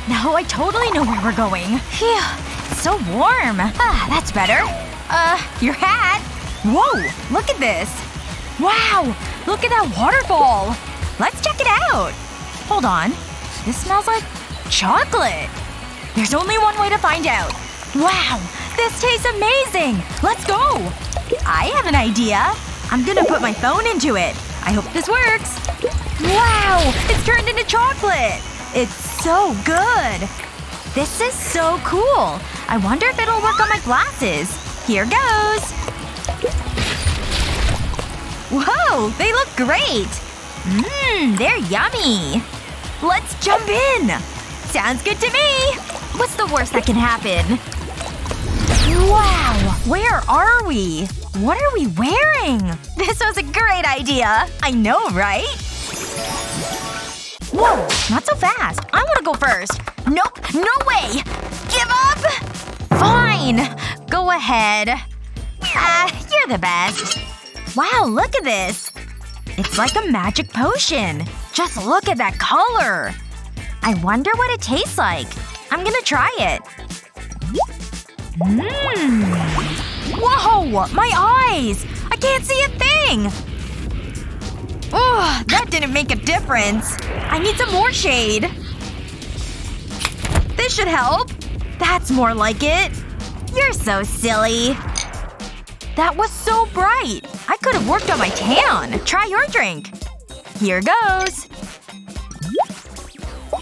Now I totally know where we're going. Phew. It's so warm. Ah, that's better. Your hat. Whoa! Look at this. Wow! Look at that waterfall! Let's check it out! Hold on. This smells like chocolate. There's only one way to find out. Wow! This tastes amazing! Let's go! I have an idea. I'm gonna put my phone into it. I hope this works. Wow! It's turned into chocolate! It's so good! This is so cool. I wonder if it'll work on my glasses. Here goes. Whoa! They look great! They're yummy! Let's jump in! Sounds good to me! What's the worst that can happen? Wow! Where are we? What are we wearing? This was a great idea! I know, right? Whoa! Not so fast. I wanna go first. Nope. No way! Give up! Fine! Go ahead. You're the best. Wow, look at this. It's like a magic potion. Just look at that color. I wonder what it tastes like. I'm gonna try it. Whoa! My eyes! I can't see a thing! Ugh, that didn't make a difference. I need some more shade. This should help. That's more like it. You're so silly. That was so bright. I could have worked on my tan. Try your drink. Here goes.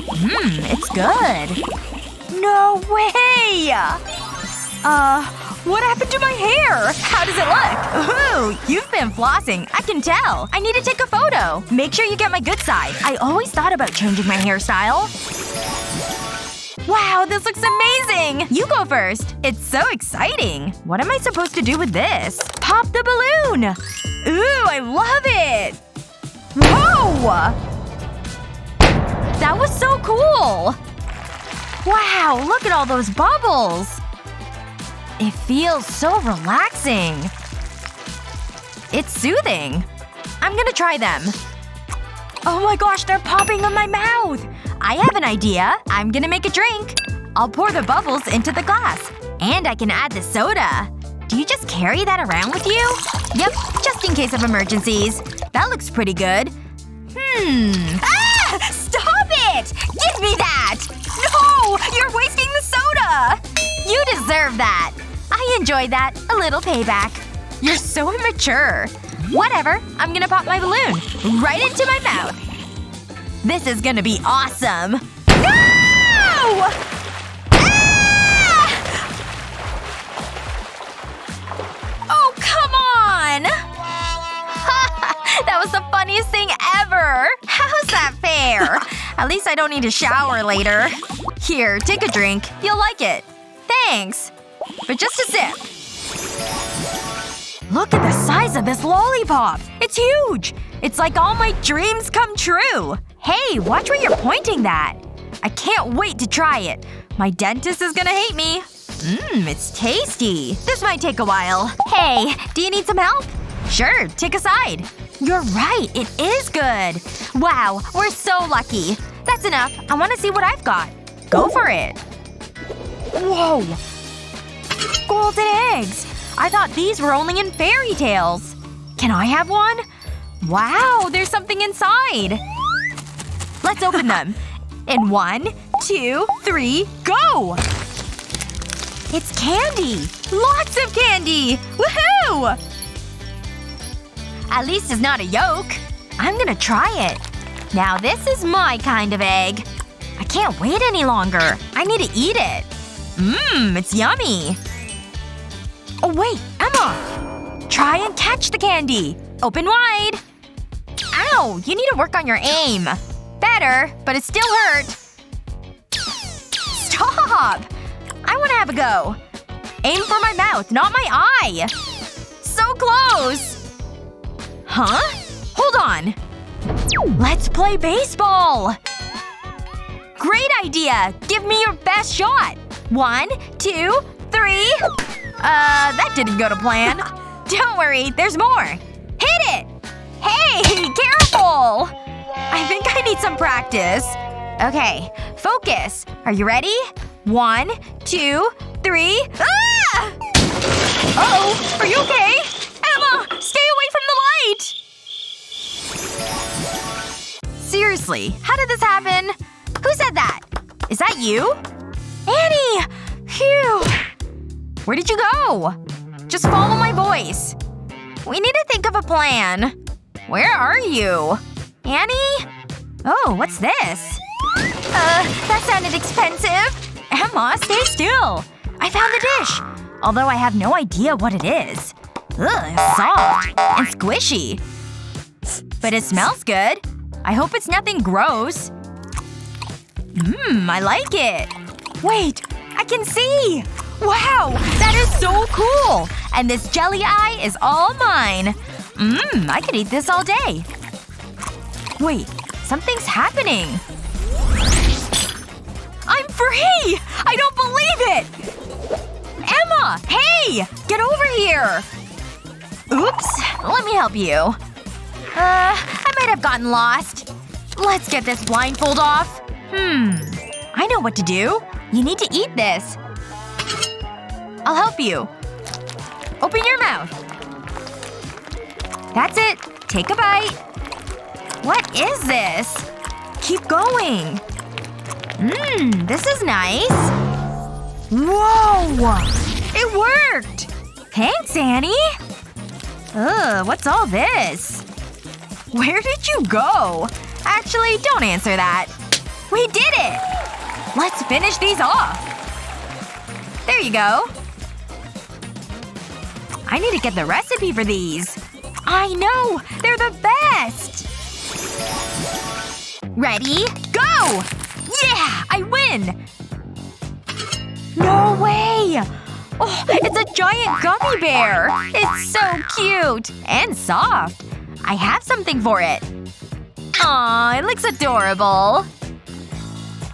It's good. No way! What happened to my hair? How does it look? Ooh, you've been flossing. I can tell. I need to take a photo. Make sure you get my good side. I always thought about changing my hairstyle. Wow, this looks amazing! You go first. It's so exciting. What am I supposed to do with this? Pop the balloon! Ooh, I love it! Whoa! That was so cool! Wow, look at all those bubbles! It feels so relaxing. It's soothing. I'm gonna try them. Oh my gosh, they're popping in my mouth! I have an idea. I'm gonna make a drink. I'll pour the bubbles into the glass. And I can add the soda. Do you just carry that around with you? Yep, just in case of emergencies. That looks pretty good. Ah! Stop it! Give me that! No! You're wasting the soda! You deserve that. I enjoyed that. A little payback. You're so immature. Whatever. I'm gonna pop my balloon. Right into my mouth. This is gonna be awesome. No! Ah! Oh, come on! That was the funniest thing ever! How's that fair? At least I don't need to shower later. Here, take a drink. You'll like it. Thanks. But just a sip. Look at the size of this lollipop! It's huge! It's like all my dreams come true! Hey, watch where you're pointing that! I can't wait to try it. My dentist is gonna hate me. It's tasty. This might take a while. Hey, do you need some help? Sure, take a side. You're right, it is good. Wow, we're so lucky. That's enough. I want to see what I've got. Go for it. Whoa. Golden eggs. I thought these were only in fairy tales. Can I have one? Wow, there's something inside. Let's open them. In 1, 2, 3, go! It's candy! Lots of candy! Woohoo! At least it's not a yolk. I'm gonna try it. Now this is my kind of egg. I can't wait any longer. I need to eat it. It's yummy. Oh wait, Emma! Try and catch the candy. Open wide. Ow! You need to work on your aim. Better, but it still hurt. Stop! I wanna have a go. Aim for my mouth, not my eye. So close! Huh? Hold on. Let's play baseball! Great idea! Give me your best shot! 1, 2, 3… that didn't go to plan. Don't worry, there's more. Hit it! Hey! Careful! I think I need some practice. Okay. Focus. Are you ready? 1, 2, 3. Ah! Uh-oh. Are you okay? Emma! Stay away from the light! Seriously, how did this happen? Who said that? Is that you? Annie! Phew. Where did you go? Just follow my voice. We need to think of a plan. Where are you? Annie? Oh, what's this? That sounded expensive. Emma, stay still. I found the dish. Although I have no idea what it is. Ugh, soft. And squishy. But it smells good. I hope it's nothing gross. I like it. Wait, I can see! Wow! That is so cool! And this jelly eye is all mine. I could eat this all day. Wait, something's happening. I'm free! I don't believe it! Emma! Hey! Get over here! Oops. Let me help you. I might have gotten lost. Let's get this blindfold off. I know what to do. You need to eat this. I'll help you. Open your mouth. That's it. Take a bite. What is this? Keep going. This is nice. Whoa! It worked! Thanks, Annie. Ugh, what's all this? Where did you go? Actually, don't answer that. We did it! Let's finish these off. There you go. I need to get the recipe for these. I know! They're the best! Ready? Go! Yeah! I win! No way! Oh, it's a giant gummy bear! It's so cute! And soft. I have something for it. Aw, it looks adorable.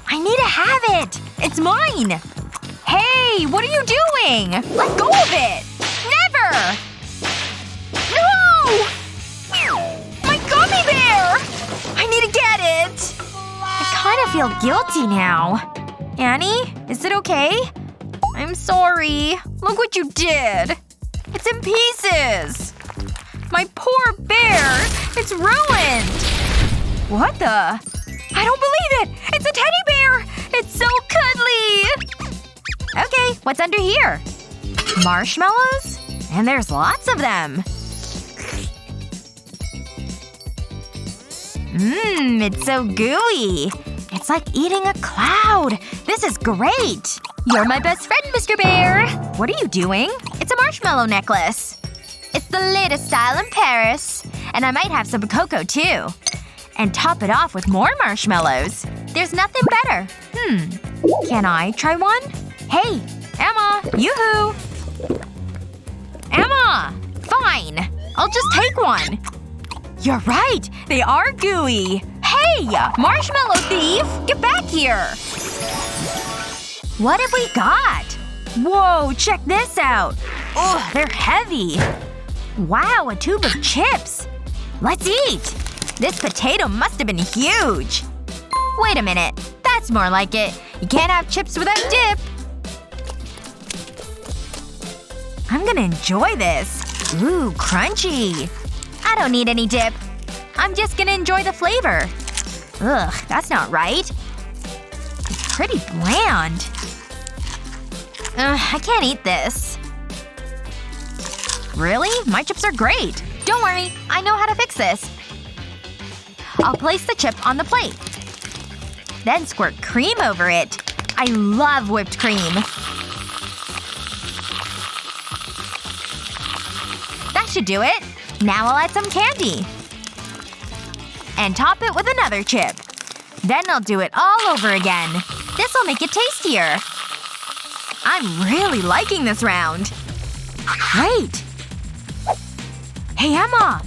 I need to have it! It's mine! Hey, what are you doing? Let go of it! Never! No! My gummy bear! I need to get it! I kind of feel guilty now. Annie? Is it okay? I'm sorry. Look what you did. It's in pieces. My poor bear! It's ruined! What the? I don't believe it! It's a teddy bear! It's so cuddly! Okay, what's under here? Marshmallows? And there's lots of them. It's so gooey. It's like eating a cloud. This is great. You're my best friend, Mr. Bear. What are you doing? It's a marshmallow necklace. It's the latest style in Paris. And I might have some cocoa, too. And top it off with more marshmallows. There's nothing better. Can I try one? Hey! Emma! Yoo-hoo! Emma! Fine. I'll just take one. You're right! They are gooey! Hey! Marshmallow thief! Get back here! What have we got? Whoa, check this out! Ugh, they're heavy. Wow, a tube of chips. Let's eat! This potato must have been huge. Wait a minute. That's more like it. You can't have chips without dip. I'm gonna enjoy this. Ooh, crunchy. I don't need any dip. I'm just gonna enjoy the flavor. Ugh, that's not right. It's pretty bland. I can't eat this. Really? My chips are great. Don't worry. I know how to fix this. I'll place the chip on the plate. Then squirt cream over it. I love whipped cream. That should do it. Now I'll add some candy. And top it with another chip. Then I'll do it all over again. This'll make it tastier. I'm really liking this round. Great. Hey, Emma!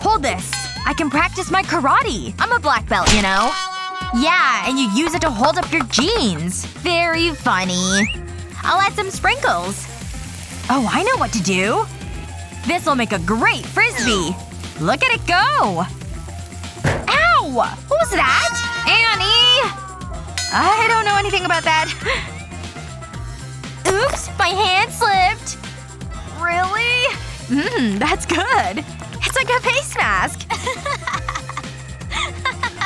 Hold this. I can practice my karate. I'm a black belt, you know? Yeah, and you use it to hold up your jeans. Very funny. I'll add some sprinkles. Oh, I know what to do. This'll make a great frisbee. Look at it go! Ow! What was that? Annie! I don't know anything about that. Oops, my hand slipped. Really? That's good. It's like a face mask.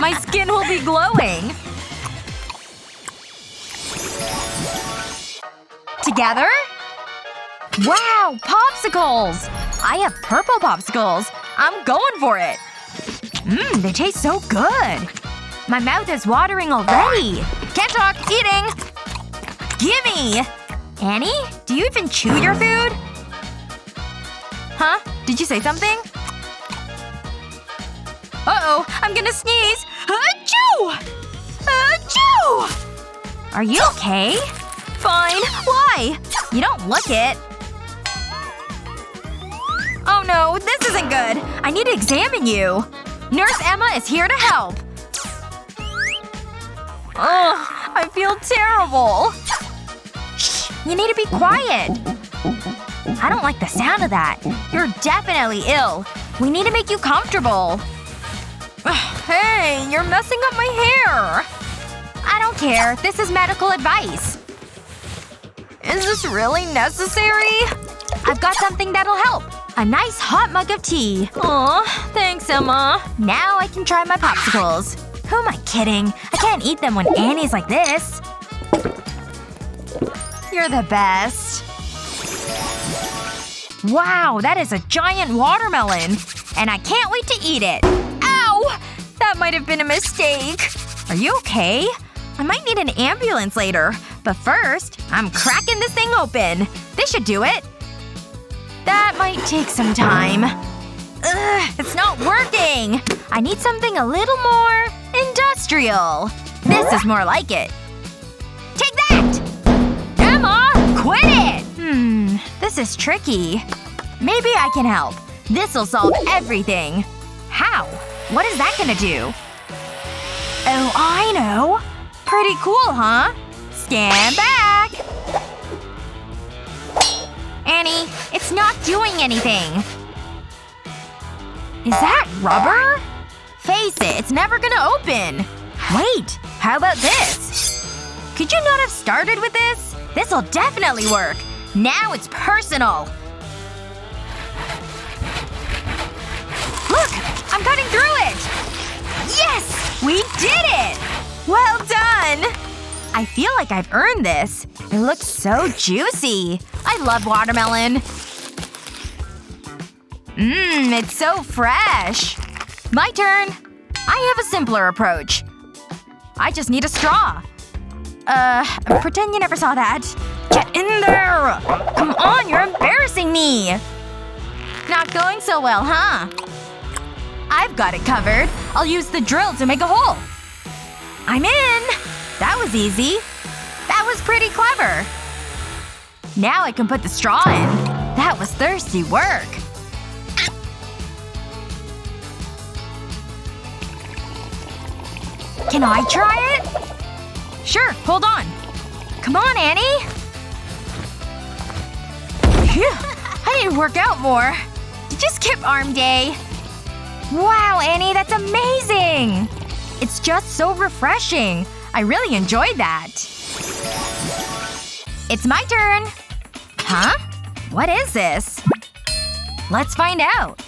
My skin will be glowing. Together? Wow, popsicles! I have purple popsicles. I'm going for it. They taste so good. My mouth is watering already. Can't talk. Eating. Gimme! Annie? Do you even chew your food? Huh? Did you say something? Uh-oh. I'm gonna sneeze. Achoo! Achoo! Are you okay? Fine. Why? You don't look it. Oh no, this isn't good. I need to examine you. Nurse Emma is here to help. Ugh, I feel terrible. Shh, you need to be quiet. I don't like the sound of that. You're definitely ill. We need to make you comfortable. Ugh, hey, you're messing up my hair. I don't care. This is medical advice. Is this really necessary? I've got something that'll help. A nice hot mug of tea. Aw, thanks, Emma. Now I can try my popsicles. Who am I kidding? I can't eat them when Annie's like this. You're the best. Wow, that is a giant watermelon. And I can't wait to eat it. Ow! That might have been a mistake. Are you okay? I might need an ambulance later. But first, I'm cracking this thing open. This should do it. That might take some time. Ugh, it's not working! I need something a little more industrial. This is more like it. Take that! Emma! Quit it! This is tricky. Maybe I can help. This'll solve everything. How? What is that gonna do? Oh, I know. Pretty cool, huh? Stand back! Annie, it's not doing anything. Is that rubber? Face it, it's never gonna open. Wait, how about this? Could you not have started with this? This'll definitely work. Now it's personal. Look! I'm cutting through it! Yes! We did it! Well done! I feel like I've earned this. It looks so juicy. I love watermelon. It's so fresh. My turn. I have a simpler approach. I just need a straw. Pretend you never saw that. Get in there! Come on, you're embarrassing me! Not going so well, huh? I've got it covered. I'll use the drill to make a hole. I'm in! That was easy. That was pretty clever. Now I can put the straw in. That was thirsty work. Can I try it? Sure, hold on. Come on, Annie. Phew. I need to work out more. Did you skip arm day? Wow, Annie, that's amazing! It's just so refreshing. I really enjoyed that. It's my turn. Huh? What is this? Let's find out.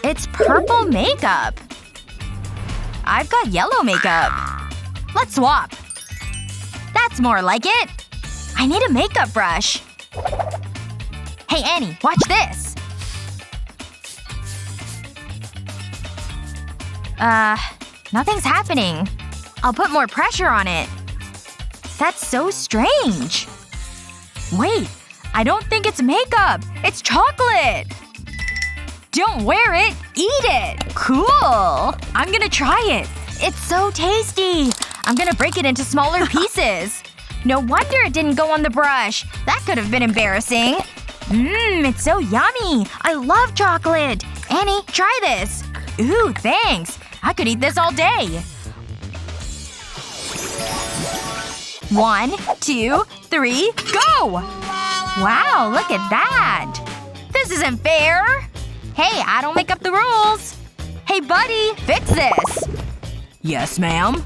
It's purple makeup. I've got yellow makeup. Let's swap. That's more like it. I need a makeup brush. Hey, Annie, watch this. Nothing's happening. I'll put more pressure on it. That's so strange. Wait. I don't think it's makeup. It's chocolate. Don't wear it. Eat it. Cool. I'm gonna try it. It's so tasty. I'm gonna break it into smaller pieces. No wonder it didn't go on the brush. That could have been embarrassing. It's so yummy. I love chocolate. Annie, try this. Ooh, thanks. I could eat this all day. 1, 2, 3, go! Wow, look at that. This isn't fair. Hey, I don't make up the rules. Hey buddy, fix this. Yes, ma'am.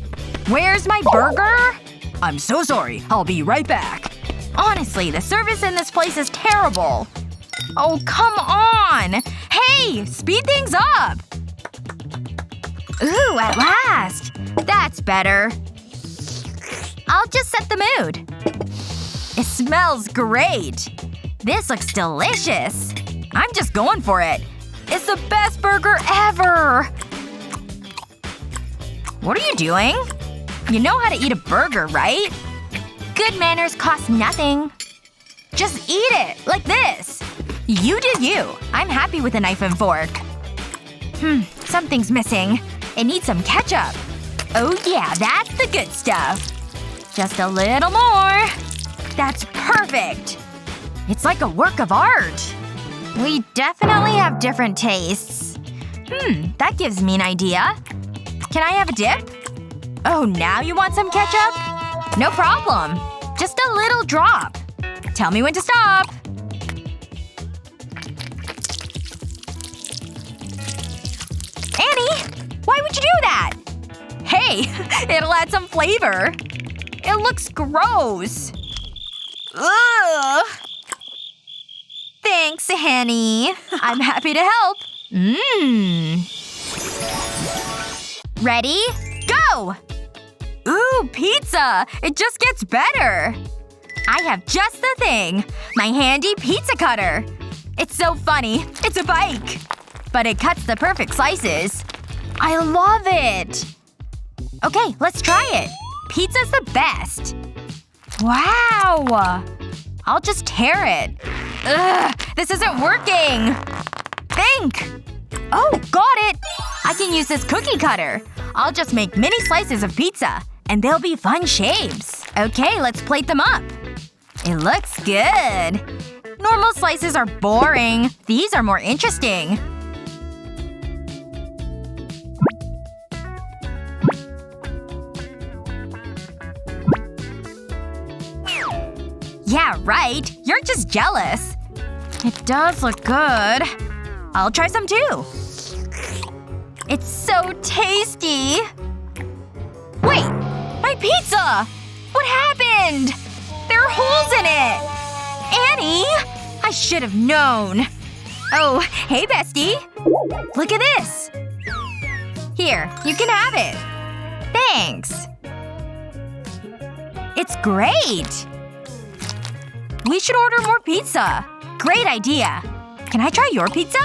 Where's my burger? I'm so sorry. I'll be right back. Honestly, the service in this place is terrible. Oh, come on! Hey! Speed things up! Ooh, at last! That's better. I'll just set the mood. It smells great. This looks delicious. I'm just going for it. It's the best burger ever! What are you doing? You know how to eat a burger, right? Good manners cost nothing. Just eat it, like this. You do you. I'm happy with a knife and fork. Something's missing. It needs some ketchup. Oh yeah, that's the good stuff. Just a little more. That's perfect. It's like a work of art. We definitely have different tastes. That gives me an idea. Can I have a dip? Oh, now you want some ketchup? No problem. Just a little drop. Tell me when to stop. Annie! Why would you do that? Hey, it'll add some flavor. It looks gross. Ugh. Thanks, Henny. I'm happy to help. Ready? Go! Ooh, pizza! It just gets better! I have just the thing. My handy pizza cutter. It's so funny. It's a bike. But it cuts the perfect slices. I love it! Okay, let's try it. Pizza's the best. Wow! I'll just tear it. Ugh! This isn't working! Think! Oh, got it! I can use this cookie cutter. I'll just make mini slices of pizza. And they'll be fun shapes. Okay, let's plate them up. It looks good. Normal slices are boring. These are more interesting. Yeah, right. You're just jealous. It does look good. I'll try some too. It's so tasty. Wait! My pizza! What happened? There are holes in it! Annie! I should have known. Oh, hey bestie. Look at this. Here, you can have it. Thanks. It's great! We should order more pizza. Great idea. Can I try your pizza?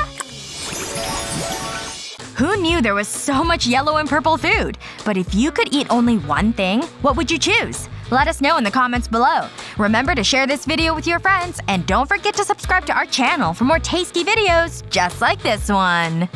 Who knew there was so much yellow and purple food? But if you could eat only one thing, what would you choose? Let us know in the comments below. Remember to share this video with your friends, and don't forget to subscribe to our channel for more tasty videos just like this one.